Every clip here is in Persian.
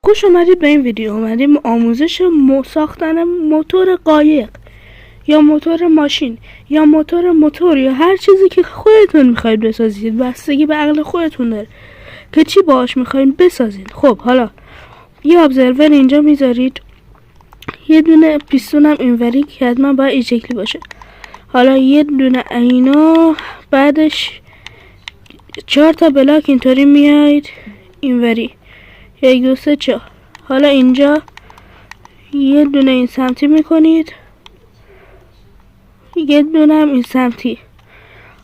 خوش اومدید به این ویدیو. اومدیم آموزش ساختن موتور قایق یا موتور ماشین یا موتور یا هر چیزی که خودتون میخواید بسازید. بستگی به عقل خودتون داره که چی باهاش میخواید بسازید. خب حالا یه ابزرور اینجا میذارید، یه دونه پیستون هم اینوری که حتما باید این شکلی باشه. حالا یه دونه اینا، بعدش 4 تا بلاک اینطوری میاید اینوری، 1 2 3 4. حالا اینجا یه دونه این سمتی میکنید، یه دونه هم این سمتی.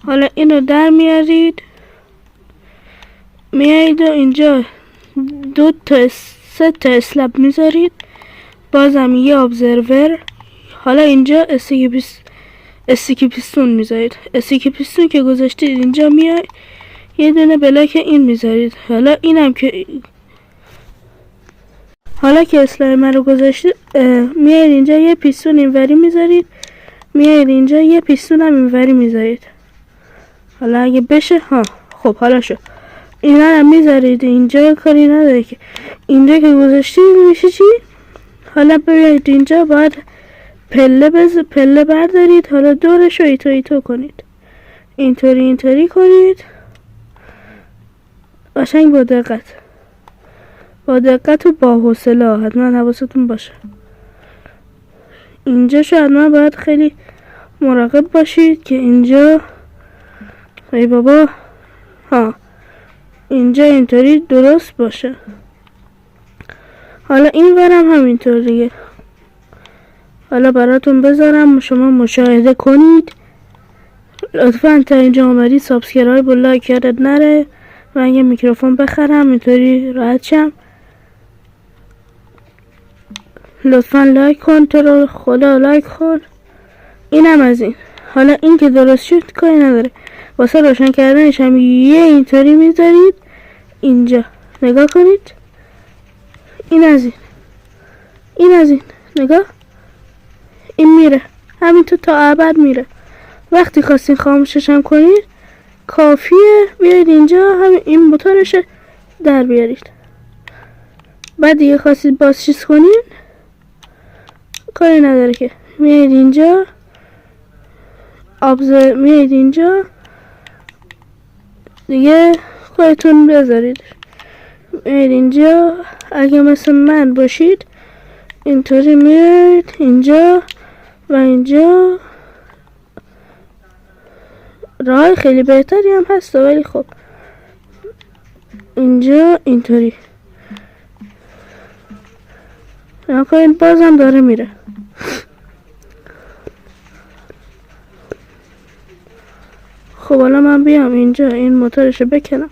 حالا اینو در میارید، میایید و اینجا 2 تا 3 تا اسلب میذارید، بازم یه ابزرور. حالا اینجا استیکی پیستون میذارید. استیکی پیستون که گذاشتید اینجا میاد یه دونه بلاک این میذارید. حالا اینم که اسلایم رو گذاشتید میایید اینجا یه پیستون اینوری میذارید، میایید اینجا یه پیستون هم اینوری میذارید. حالا اگه بشه خب حالا شد. اینا هم میذارید اینجا، کاری نداره که اینجا که گذاشتید میشه چی. حالا بیایید اینجا باید پله بردارید. حالا دورش رو ایتو کنید، اینطوری کنید قشنگ، با دقت و با حوصله. حتما حواستون باشه اینجا شو حتما باید خیلی مراقب باشید که اینجا ای بابا اینجا اینطوری درست باشه. حالا این ورم همینطور دیگه. حالا براتون بذارم شما مشاهده کنید. لطفا تا اینجا اومدید سابسکرایب و لایک یادت نره. من یه میکروفون بخرم اینطوری راحت شم. لطفا لایک کن، تو رو خدا لایک کن. اینم از این. حالا این که درست شد کاری نداره، واسه روشن کردنش هم یه اینطوری میذارید اینجا. نگاه کنید، این از این نگاه، این میره همینطور تا ابد میره. وقتی خواستین خاموشش هم کنید کافیه بیاید اینجا همین این موتورش در بیارید. بعد دیگه خواستید باز چیز کنین کاری نداره که میاید اینجا میاید اینجا دیگه خودتون بذارید. میاید اینجا اگه مثل من باشید اینطوری میاید اینجا و اینجا. راه خیلی بهتری هم هست ولی خب اینجا اینطوری نکنید، بازم داره میره. خب حالا من بیام اینجا این موتورشو بکنم.